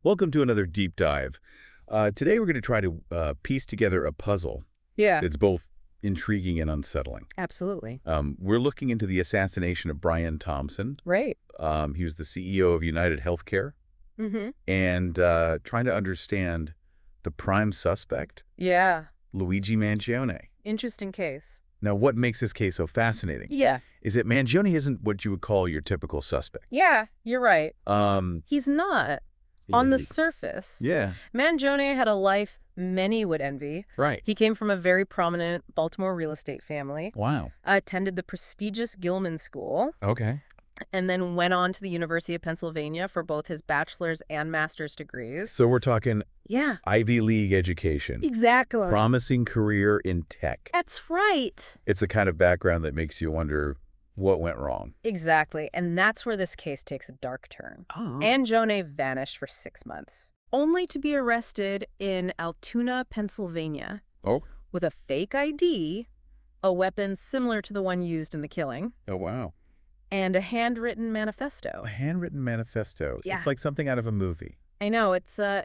Welcome to another deep dive. Today we're going to try to piece together a puzzle. Yeah, It's both intriguing and unsettling. absolutely. We're looking into the assassination of Brian Thompson. Right. He was the CEO of UnitedHealthcare, Mm-hmm. and trying to understand the prime suspect, Yeah. Luigi Mangione. Interesting case. Now, what makes this case so fascinating Yeah. is that Mangione isn't what you would call your typical suspect. Yeah, you're right. Um, He's not. On the yeah, surface, yeah, Mangione had a life many would envy. right. He came from a very prominent Baltimore real estate family, Wow. attended the prestigious Gilman School, Okay. and then went on to the University of Pennsylvania for both his bachelor's and master's degrees. So we're talking Yeah, Ivy League education. exactly. Promising career in tech. That's right. It's the kind of background that makes you wonder what went wrong. Exactly. And that's where this case takes a dark turn. Oh. Mangione vanished for 6 months, only to be arrested in Altoona, Pennsylvania, Oh, with a fake ID, a weapon similar to the one used in the killing, oh wow. and a handwritten manifesto. A handwritten manifesto. Yeah. It's like something out of a movie. I know, it's And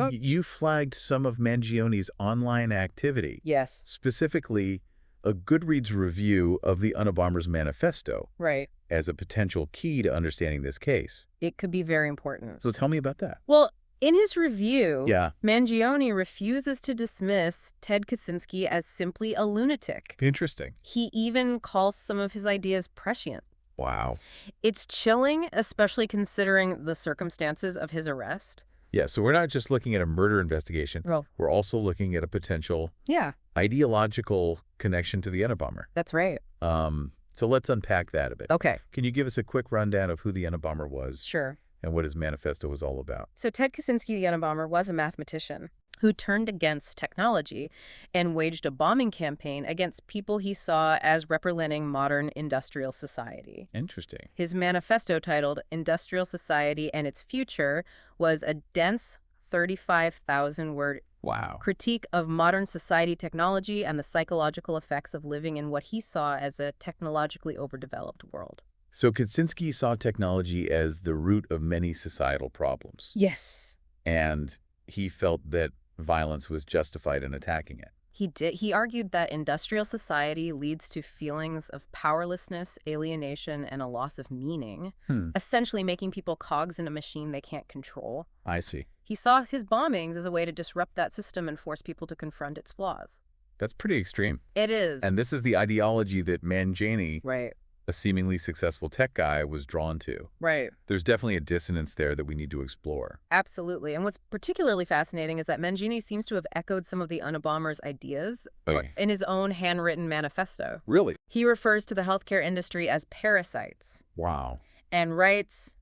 oh, you flagged some of Mangione's online activity, yes, specifically a Goodreads review of the Unabomber's Manifesto right. as a potential key to understanding this case. It could be very important. So tell me about that. Well, in his review, Yeah. Mangione refuses to dismiss Ted Kaczynski as simply a lunatic. Interesting. He even calls some of his ideas prescient. Wow. It's chilling, especially considering the circumstances of his arrest. Yeah, so we're not just looking at a murder investigation. Well, We're also looking at a potential yeah, ideological connection to the Unabomber. that's right. So let's unpack that a bit. Okay, Can you give us a quick rundown of who the Unabomber was sure. and what his manifesto was all about? So Ted Kaczynski, the Unabomber, was a mathematician who turned against technology and waged a bombing campaign against people he saw as representing modern industrial society. Interesting. His manifesto, titled Industrial Society and Its Future, was a dense 35,000-word Wow. critique of modern society, technology, and the psychological effects of living in what he saw as a technologically overdeveloped world. So Kaczynski saw technology as the root of many societal problems, Yes. and he felt that violence was justified in attacking it. He did. He argued that industrial society leads to feelings of powerlessness, alienation, and a loss of meaning, essentially making people cogs in a machine they can't control. I see. He saw his bombings as a way to disrupt that system and force people to confront its flaws. That's pretty extreme. It is. And this is the ideology that Mangione, Right. a seemingly successful tech guy, was drawn to. Right. There's definitely a dissonance there that we need to explore. Absolutely. And what's particularly fascinating is that Mangione seems to have echoed some of the Unabomber's ideas Okay. in his own handwritten manifesto. Really? He refers to the healthcare industry as parasites Wow. and writes,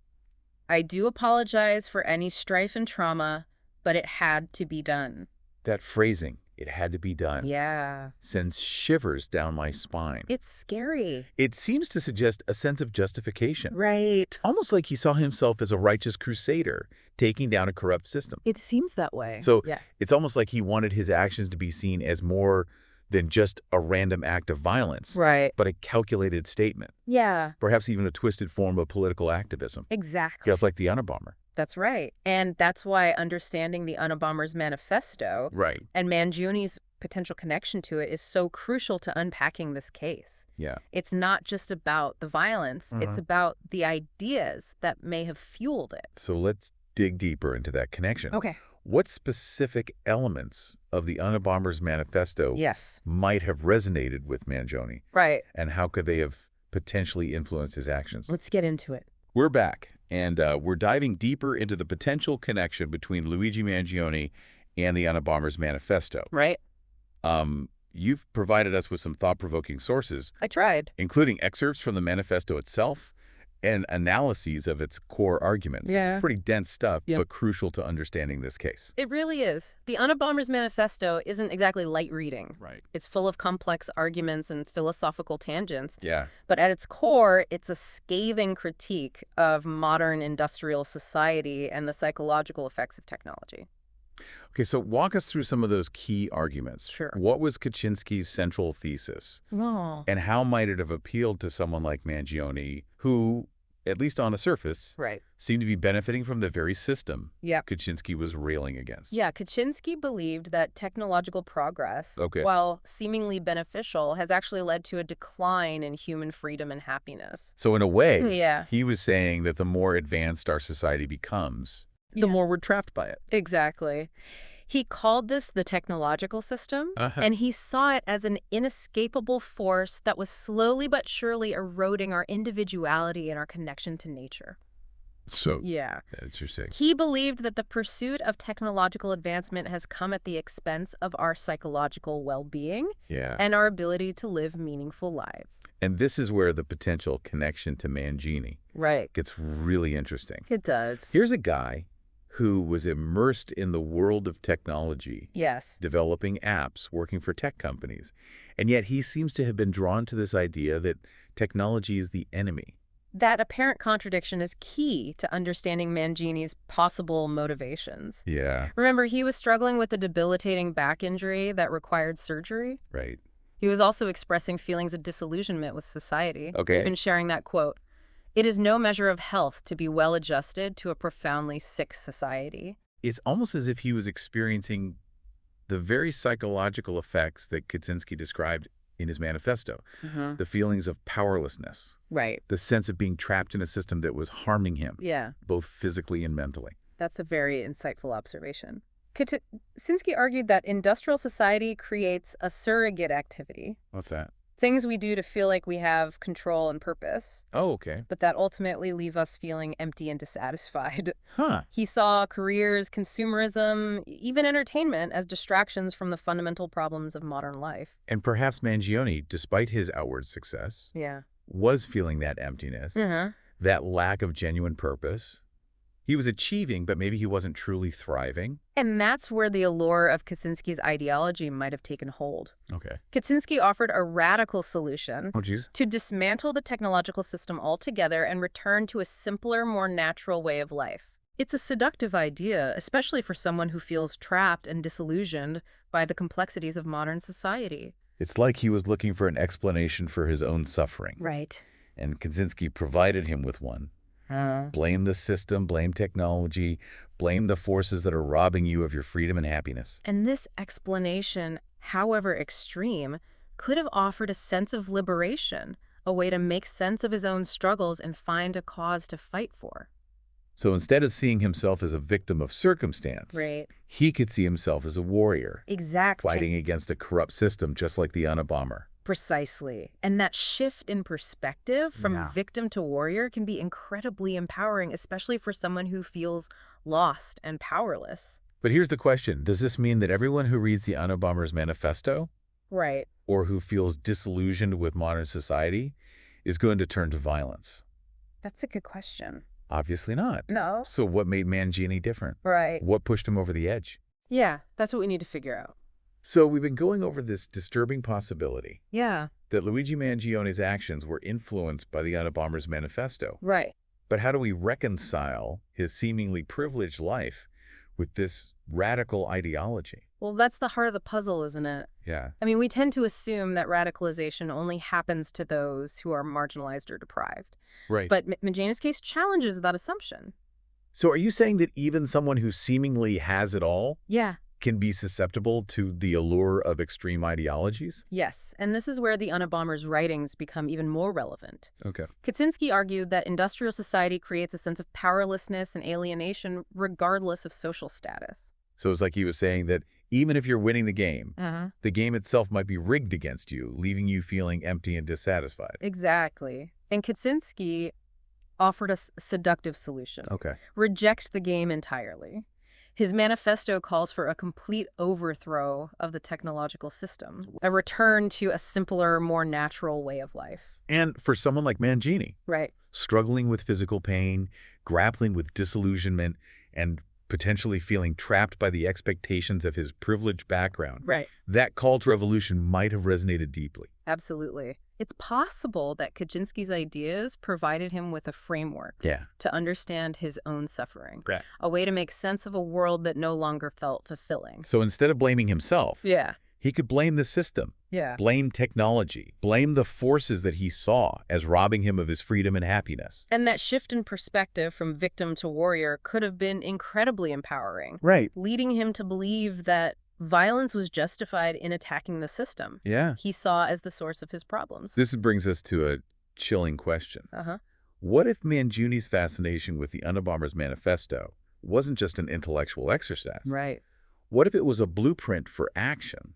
"I do apologize for any strife and trauma, but it had to be done." That phrasing, it had to be done, Yeah. sends shivers down my spine. It's scary. It seems to suggest a sense of justification. Right. Almost like he saw himself as a righteous crusader, taking down a corrupt system. It seems that way. So yeah. it's almost like he wanted his actions to be seen as more than just a random act of violence, Right. but a calculated statement, Yeah, perhaps even a twisted form of political activism, exactly. just like the Unabomber. That's right. And that's why understanding the Unabomber's manifesto Right. and Mangione's potential connection to it is so crucial to unpacking this case. Yeah. It's not just about the violence, it's about the ideas that may have fueled it. So let's dig deeper into that connection. Okay. What specific elements of the Unabomber's manifesto Yes. might have resonated with Mangione, Right. and how could they have potentially influenced his actions? Let's get into it. We're back, and we're diving deeper into the potential connection between Luigi Mangione and the Unabomber's manifesto. Right? You've provided us with some thought-provoking sources, I tried. including excerpts from the manifesto itself and analyses of its core arguments. Yeah. It's pretty dense stuff, Yep. but crucial to understanding this case. It really is. The Unabomber's manifesto isn't exactly light reading. Right. It's full of complex arguments and philosophical tangents. Yeah. But at its core, it's a scathing critique of modern industrial society and the psychological effects of technology. Okay, so walk us through some of those key arguments. Sure. What was Kaczynski's central thesis? Oh. And how might it have appealed to someone like Mangione, who at least on the surface, Right. seem to be benefiting from the very system Yep. Kaczynski was railing against. Yeah, Kaczynski believed that technological progress, Okay. while seemingly beneficial, has actually led to a decline in human freedom and happiness. So in a way, Yeah. he was saying that the more advanced our society becomes, the Yeah. more we're trapped by it. Exactly. He called this the technological system, and he saw it as an inescapable force that was slowly but surely eroding our individuality and our connection to nature. So Yeah. that's interesting. He believed that the pursuit of technological advancement has come at the expense of our psychological well-being Yeah. and our ability to live meaningful lives. And this is where the potential connection to Mangione Right. gets really interesting. It does. Here's a guy who was immersed in the world of technology, Yes. developing apps, working for tech companies. And yet he seems to have been drawn to this idea that technology is the enemy. That apparent contradiction is key to understanding Mangione's possible motivations. Yeah. Remember, he was struggling with a debilitating back injury that required surgery. Right. He was also expressing feelings of disillusionment with society. Okay. Even sharing that quote, "It is no measure of health to be well adjusted to a profoundly sick society." It's almost as if he was experiencing the very psychological effects that Kaczynski described in his manifesto. The feelings of powerlessness, Right. the sense of being trapped in a system that was harming him, Yeah, both physically and mentally. that's a very insightful observation. Kaczynski argued that industrial society creates a surrogate activity, What's that? things we do to feel like we have control and purpose, Oh, okay. but that ultimately leave us feeling empty and dissatisfied. Huh. He saw careers, consumerism, even entertainment as distractions from the fundamental problems of modern life. And perhaps Mangione, despite his outward success, Yeah. was feeling that emptiness, that lack of genuine purpose. He was achieving, but maybe he wasn't truly thriving. And that's where the allure of Kaczynski's ideology might have taken hold. Okay. Kaczynski offered a radical solution Oh, geez. to dismantle the technological system altogether and return to a simpler, more natural way of life. It's a seductive idea, especially for someone who feels trapped and disillusioned by the complexities of modern society. It's like he was looking for an explanation for his own suffering. Right. And Kaczynski provided him with one. Blame the system, blame technology, blame the forces that are robbing you of your freedom and happiness. And this explanation, however extreme, could have offered a sense of liberation, a way to make sense of his own struggles and find a cause to fight for. So instead of seeing himself as a victim of circumstance, Right. he could see himself as a warrior, Exactly. fighting against a corrupt system just like the Unabomber. Precisely. And that shift in perspective from Yeah. victim to warrior can be incredibly empowering, especially for someone who feels lost and powerless. But here's the question. Does this mean that everyone who reads the Unabomber's manifesto Right. or who feels disillusioned with modern society is going to turn to violence? That's a good question. Obviously not. No. So what made Mangione different? Right. What pushed him over the edge? Yeah, that's what we need to figure out. So we've been going over this disturbing possibility Yeah. that Luigi Mangione's actions were influenced by the Unabomber's manifesto. Right. But how do we reconcile his seemingly privileged life with this radical ideology? Well, that's the heart of the puzzle, isn't it? Yeah. I mean, we tend to assume that radicalization only happens to those who are marginalized or deprived. Right. But Mangiane's case challenges that assumption. So are you saying that even someone who seemingly has it all Yeah. can be susceptible to the allure of extreme ideologies? Yes, and this is where the Unabomber's writings become even more relevant. Okay. Kaczynski argued that industrial society creates a sense of powerlessness and alienation regardless of social status. So it's like he was saying that even if you're winning the game itself might be rigged against you, leaving you feeling empty and dissatisfied. Exactly. And Kaczynski offered a seductive solution. Okay. Reject the game entirely. His manifesto calls for a complete overthrow of the technological system, a return to a simpler, more natural way of life. And for someone like Mangione, Right. struggling with physical pain, grappling with disillusionment, and potentially feeling trapped by the expectations of his privileged background, Right. that call to revolution might have resonated deeply. Absolutely. It's possible that Kaczynski's ideas provided him with a framework Yeah. to understand his own suffering, Right. a way to make sense of a world that no longer felt fulfilling. So instead of blaming himself, Yeah. he could blame the system, Yeah. blame technology, blame the forces that he saw as robbing him of his freedom and happiness. And that shift in perspective from victim to warrior could have been incredibly empowering, Right. leading him to believe that violence was justified in attacking the system Yeah. he saw as the source of his problems. This brings us to a chilling question. Uh-huh. What if Mangione's fascination with the Unabomber's Manifesto wasn't just an intellectual exercise? Right. What if it was a blueprint for action?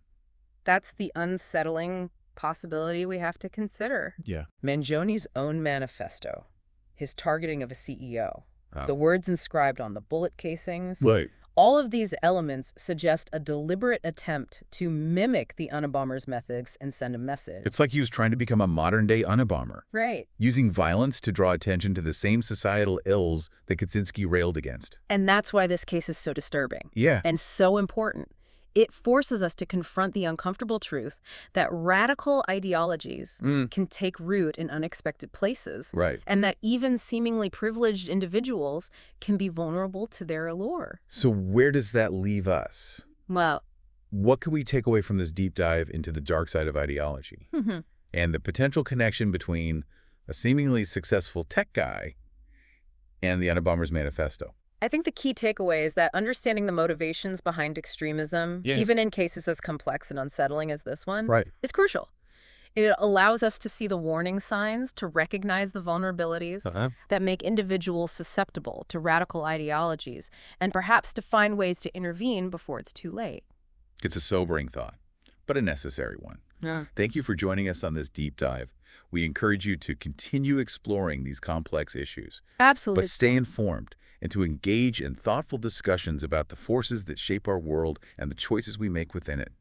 That's the unsettling possibility we have to consider. Yeah. Mangione's own manifesto, his targeting of a CEO, Oh. the words inscribed on the bullet casings, Right. All of these elements suggest a deliberate attempt to mimic the Unabomber's methods and send a message. It's like he was trying to become a modern-day Unabomber, Right. using violence to draw attention to the same societal ills that Kaczynski railed against. And that's why this case is so disturbing Yeah. and so important. It forces us to confront the uncomfortable truth that radical ideologies can take root in unexpected places, Right. and that even seemingly privileged individuals can be vulnerable to their allure. So where does that leave us? Well, What can we take away from this deep dive into the dark side of ideology and the potential connection between a seemingly successful tech guy and the Unabomber's Manifesto? I think the key takeaway is that understanding the motivations behind extremism, even in cases as complex and unsettling as this one, is crucial. It allows us to see the warning signs, to recognize the vulnerabilities that make individuals susceptible to radical ideologies, and perhaps to find ways to intervene before it's too late. It's a sobering thought, but a necessary one. Yeah. Thank you for joining us on this deep dive. We encourage you to continue exploring these complex issues, Absolutely. but stay informed and to engage in thoughtful discussions about the forces that shape our world and the choices we make within it.